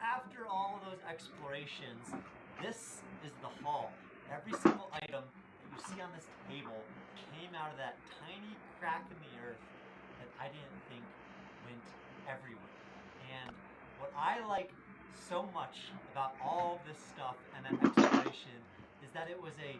after all those explorations, this is the haul. Every single item that you see on this table came out of that tiny crack in the earth that I didn't think went everywhere. And what I like so much about all of this stuff and that exploration is that it was a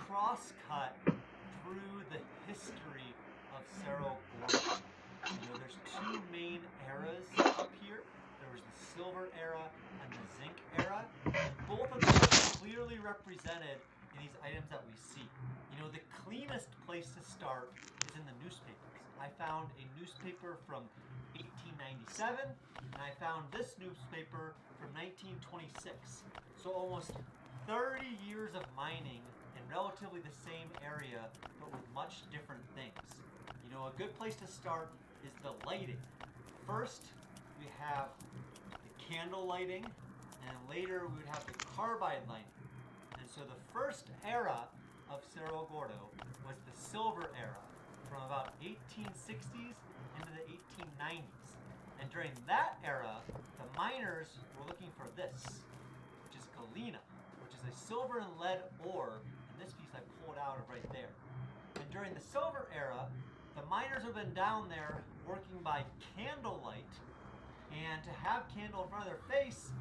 cross-cut through the history of Cerro Gordo. You know, there's two main eras up here. There was the silver era and the zinc era, and both of them are clearly represented in these items that we see. You know, the cleanest place to start is in the newspapers. I found a newspaper from 1897, and I found this newspaper from 1926. So almost 30 years of mining in relatively the same area, but with much different things. You know, a good place to start is the lighting. First, we have the candle lighting, and later we would have the carbide lighting. And so the first era of Cerro Gordo was the silver era, from about 1860s into the 1890s. And during that era, the miners were looking for this, which is galena, which is a silver and lead ore, and this piece I pulled out of right there. And during the silver era, the miners have been down there working by candlelight, and to have candle in front of their face,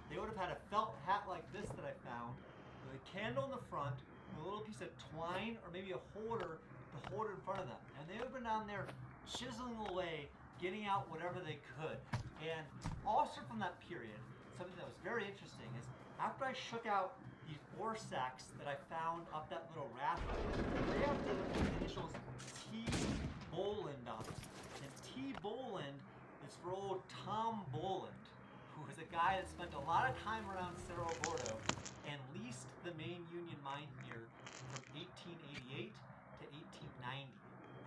they would have had a felt hat like this that I found, with a candle in the front, with a little piece of twine or maybe a holder to hold it in front of them. And they would have been down there chiseling away, getting out whatever they could. And also from that period, something that was very interesting is after I shook out these ore sacks that I found up that little raft, they have the initials T. Boland on them. And T. Boland is for old Tom Boland, who was a guy that spent a lot of time around Cerro Gordo and leased the main Union mine here from 1888 to 1890.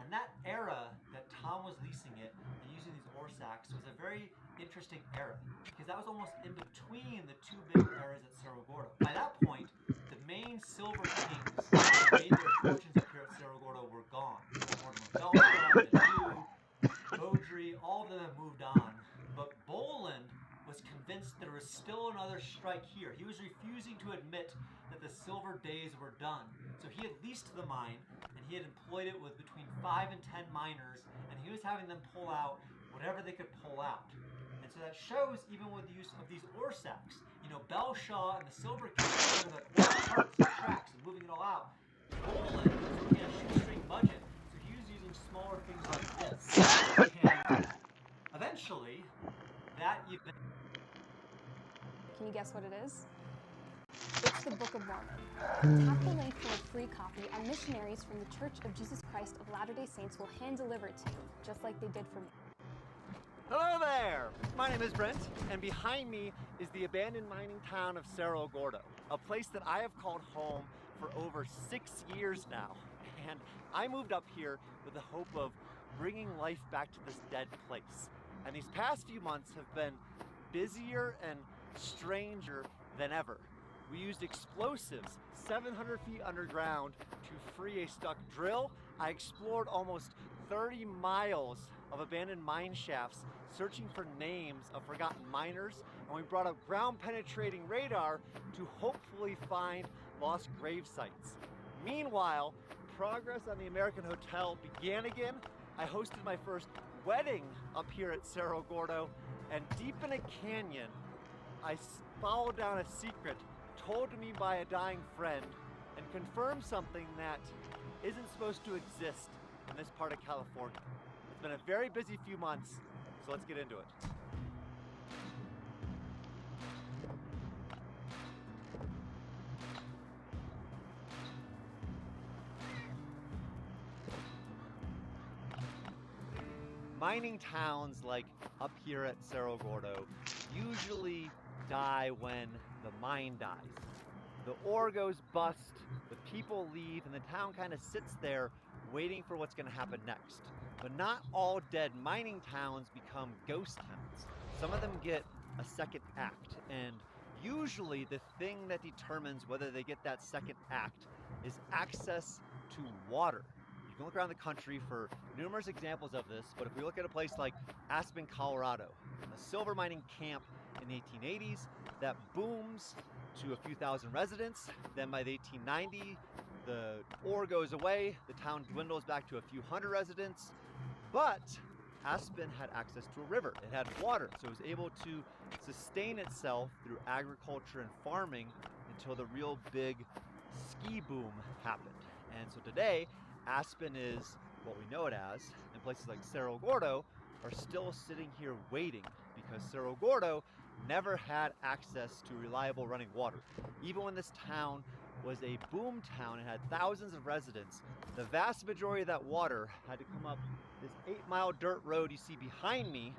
And that era that Tom was leasing it and using these ore sacks was a very interesting era, because that was almost in between the two big eras at Cerro Gordo. By that point, the main silver kings that made their fortunes up here at Cerro Gordo were gone. Beaudry, all of them have moved on. But Boland was convinced there was still another strike here. He was refusing to admit that the silver days were done. So he had leased the mine, and he had employed it with between 5 and 10 miners, and he was having them pull out whatever they could pull out. And so that shows even with the use of these ore sacks. You know, Belshaw and the Silver King were like ore carts and tracks and moving it all out. Boland was looking at a shoestring budget, so he was using smaller things like this. And eventually, that event. Can you guess what it is? It's the Book of Mormon. Tap the link for a free copy, and missionaries from the Church of Jesus Christ of Latter-day Saints will hand deliver it to you, just like they did for me. Hello there! My name is Brent, and behind me is the abandoned mining town of Cerro Gordo, a place that I have called home for over 6 years now. And I moved up here with the hope of bringing life back to this dead place. And these past few months have been busier and stranger than ever. We used explosives 700 feet underground to free a stuck drill. I explored almost 30 miles of abandoned mine shafts searching for names of forgotten miners, and we brought a ground-penetrating radar to hopefully find lost grave sites. Meanwhile, progress on the American Hotel began again. I hosted my first wedding up here at Cerro Gordo, and deep in a canyon, I followed down a secret told to me by a dying friend and confirmed something that isn't supposed to exist in this part of California. It's been a very busy few months, so let's get into it. Mining towns like up here at Cerro Gordo usually die when the mine dies. The ore goes bust, the people leave, and the town kind of sits there waiting for what's going to happen next. But not all dead mining towns become ghost towns. Some of them get a second act, and usually the thing that determines whether they get that second act is access to water. You can look around the country for numerous examples of this, but if we look at a place like Aspen, Colorado, a silver mining camp in the 1880s. That booms to a few thousand residents. Then by the 1890s, the ore goes away. The town dwindles back to a few hundred residents. But Aspen had access to a river. It had water, so it was able to sustain itself through agriculture and farming until the real big ski boom happened. And so today, Aspen is what we know it as, and places like Cerro Gordo are still sitting here waiting because Cerro Gordo never had access to reliable running water. Even when this town was a boom town and had thousands of residents, the vast majority of that water had to come up this 8-mile dirt road you see behind me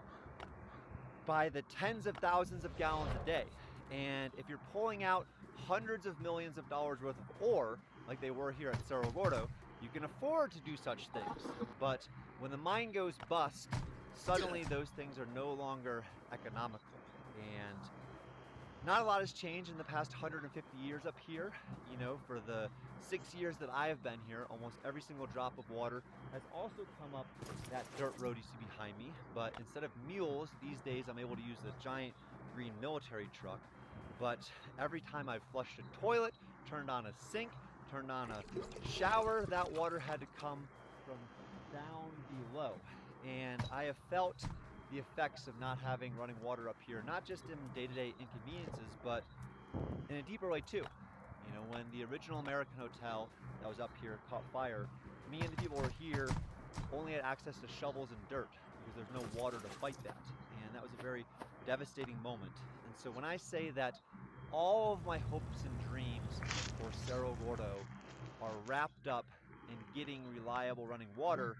by the tens of thousands of gallons a day. And if you're pulling out hundreds of millions of dollars worth of ore, like they were here at Cerro Gordo, you can afford to do such things. But when the mine goes bust, suddenly those things are no longer economical. And not a lot has changed in the past 150 years up here. You know, for the 6 years that I have been here, almost every single drop of water has also come up that dirt road you see behind me. But instead of mules, these days I'm able to use a giant green military truck. But every time I've flushed a toilet, turned on a sink, turned on a shower, that water had to come from down below. And I have felt the effects of not having running water up here, not just in day-to-day inconveniences, but in a deeper way too. You know, when the original American hotel that was up here caught fire, me and the people who were here only had access to shovels and dirt because there's no water to fight that. And that was a very devastating moment. And so when I say that all of my hopes and dreams for Cerro Gordo are wrapped up in getting reliable running water,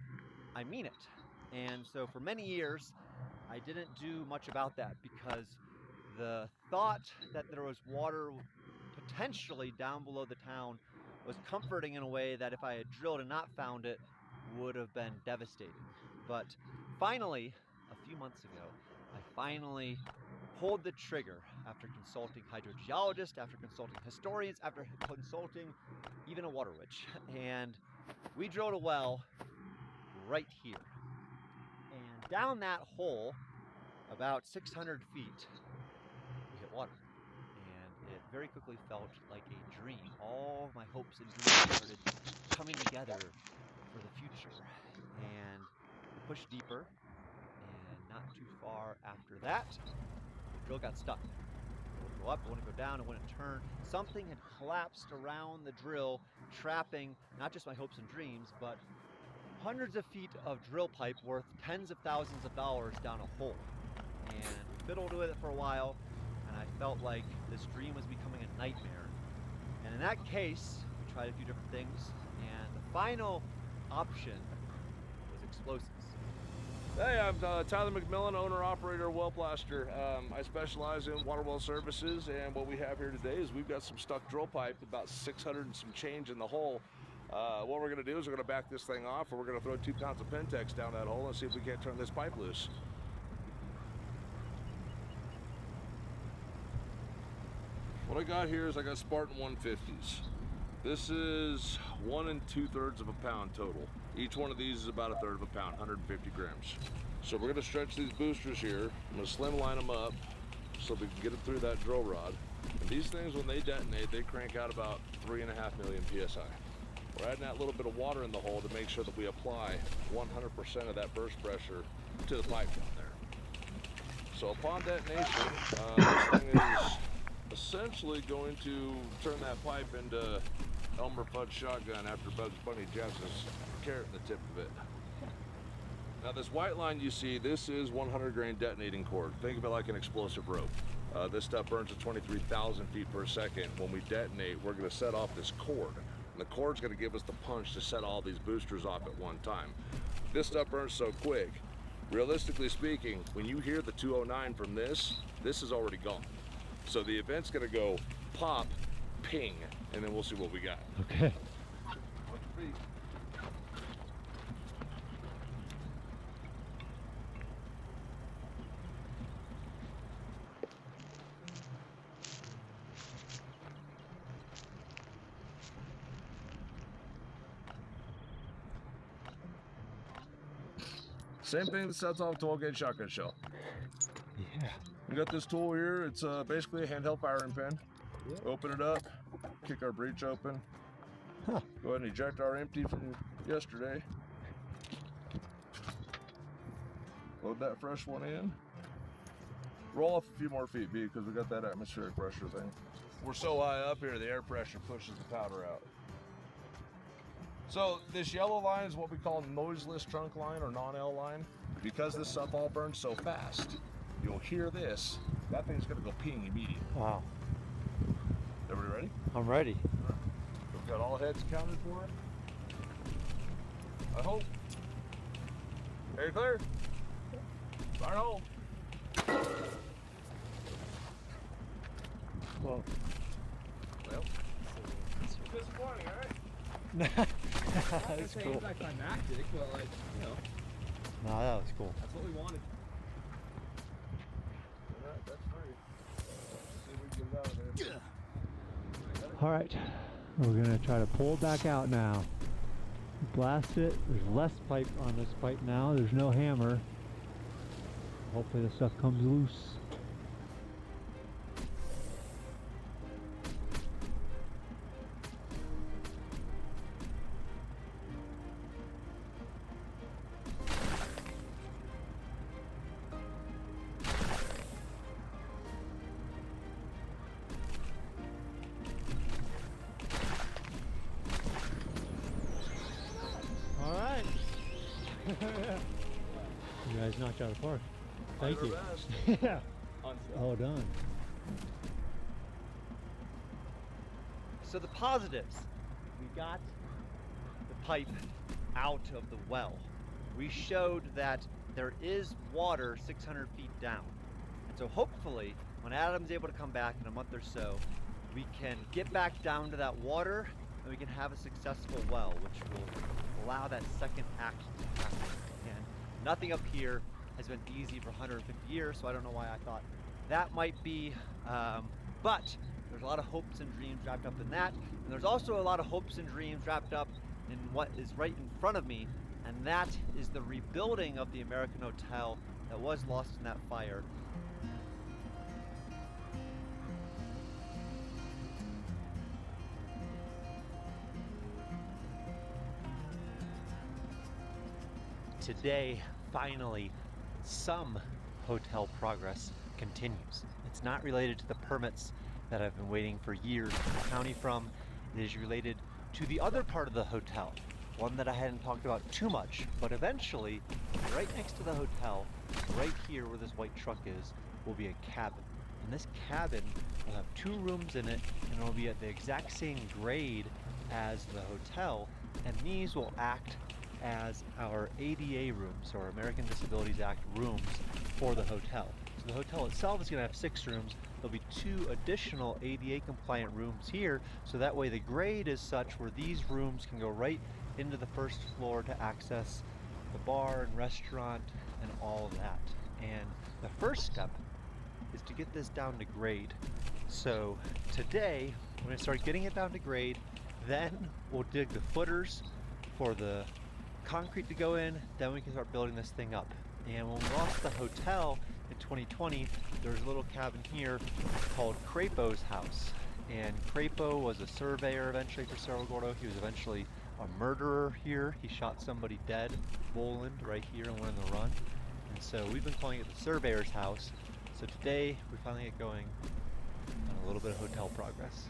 I mean it. And so for many years, I didn't do much about that because the thought that there was water potentially down below the town was comforting in a way that if I had drilled and not found it would have been devastating. But finally, a few months ago, I finally pulled the trigger after consulting hydrogeologists, after consulting historians, after consulting even a water witch. And we drilled a well right here. And down that hole, about 600 feet, we hit water. And it very quickly felt like a dream. All of my hopes and dreams started coming together for the future. And we pushed deeper, and not too far after that, the drill got stuck. It wouldn't go up, it wouldn't go down, it wouldn't turn. Something had collapsed around the drill, trapping not just my hopes and dreams, but hundreds of feet of drill pipe worth tens of thousands of dollars down a hole. And we fiddled with it for a while, and I felt like this dream was becoming a nightmare. And in that case, we tried a few different things, and the final option was explosives. Hey, I'm Tyler McMillan, owner-operator of Well Plaster. I specialize in water well services, and what we have here today is we've got some stuck drill pipe, about 600 and some change in the hole. What we're going to do is we're going to back this thing off, and we're going to throw 2 pounds of Pentex down that hole and see if we can't turn this pipe loose. What I got here is I got Spartan 150s. This is 1 2/3 of a pound total. Each one of these is about 1/3 of a pound, 150 grams. So we're going to stretch these boosters here. I'm going to slim line them up so we can get them through that drill rod. And these things, when they detonate, they crank out about 3.5 million PSI. We're adding that little bit of water in the hole to make sure that we apply 100% of that burst pressure to the pipe down there. So upon detonation, this thing is essentially going to turn that pipe into Elmer Fudd shotgun after Bugs Bunny jabs his carrot in the tip of it. Now this white line you see, this is 100 grain detonating cord. Think of it like an explosive rope. This stuff burns at 23,000 feet per second. When we detonate, we're going to set off this cord. And the cord's going to give us the punch to set all these boosters off at one time. This stuff burns so quick. Realistically speaking, when you hear the 209 from this is already gone. So the event's going to go pop, ping, and then we'll see what we got. Okay. Same thing that sets off 12 gauge shotgun shell. Yeah. We got this tool here. It's basically a handheld firing pin. Yep. Open it up, kick our breech open. Huh. Go ahead and eject our empty from yesterday. Load that fresh one in. Roll off a few more feet, B, because we got that atmospheric pressure thing. We're so high up here, the air pressure pushes the powder out. So this yellow line is what we call noiseless trunk line or non-L line. Because this stuff all burns so fast, you'll hear this. That thing's gonna go ping immediately. Wow. Everybody ready? I'm ready. We've got all heads counted for it. I hope. Are you clear? Fire hole. Whoa. Well, it's disappointing, alright? That's cool. It's not climactic, but like, you know, No, that was cool. that's what we wanted. Alright, that's free. See if we can get it out of there. All right, we're gonna try to pull it back out now. Blast it. There's less pipe on this pipe now. There's no hammer. Hopefully the stuff comes loose. All right. You guys knocked it out of the park. Thank you. Yeah. All done. So the positives, we got the pipe out of the well. We showed that there is water 600 feet down. And so hopefully, when Adam's able to come back in a month or so, we can get back down to that water and we can have a successful well, which will allow that second act to happen. And nothing up here has been easy for 150 years, so I don't know why I thought that might be, but there's a lot of hopes and dreams wrapped up in that, and there's also a lot of hopes and dreams wrapped up in what is right in front of me, and that is the rebuilding of the American Hotel that was lost in that fire. Today, finally, some hotel progress continues. It's not related to the permits that I've been waiting for years for the county from. It is related to the other part of the hotel, one that I hadn't talked about too much, but eventually, right next to the hotel, right here where this white truck is, will be a cabin. And this cabin will have 2 rooms in it, and it will be at the exact same grade as the hotel, and these will act as our ADA rooms, or American Disabilities Act rooms, for the hotel. So the hotel itself is going to have 6 rooms. There'll be 2 additional ADA compliant rooms here, so that way the grade is such where these rooms can go right into the first floor to access the bar and restaurant and all of that. And the first step is to get this down to grade. So today we're going to start getting it down to grade, then we'll dig the footers for the concrete to go in, then we can start building this thing up. And when we lost the hotel in 2020, there was a little cabin here called Crapo's house. And Crapo was a surveyor eventually for Cerro Gordo. He was eventually a murderer here. He shot somebody dead, Boland, right here and went on the run. And so we've been calling it the surveyor's house. So today we finally get going on a little bit of hotel progress.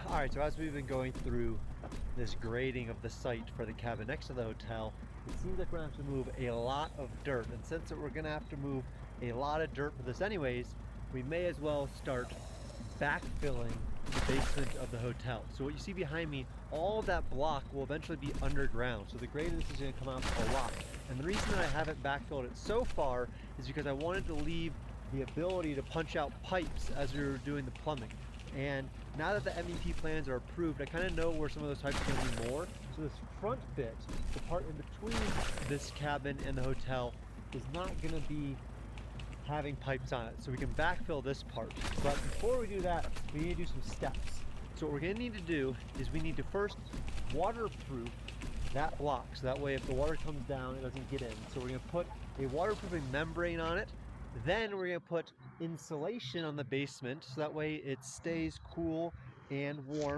Alright, so as we've been going through this grading of the site for the cabin next to the hotel, it seems like we're going to have to move a lot of dirt. And since we're going to have to move a lot of dirt for this anyways, we may as well start backfilling the basement of the hotel. So what you see behind me, all of that block will eventually be underground. So the grade of this is going to come out a lot. And the reason that I haven't backfilled it so far is because I wanted to leave the ability to punch out pipes as we were doing the plumbing. And now that the MEP plans are approved, I kind of know where some of those pipes are going to be more. So this front bit, the part in between this cabin and the hotel, is not going to be having pipes on it. So we can backfill this part. But before we do that, we need to do some steps. So what we're gonna need to do is we need to first waterproof that block, so that way if the water comes down, it doesn't get in. So we're gonna put a waterproofing membrane on it. Then we're gonna put insulation on the basement, so that way it stays cool and warm.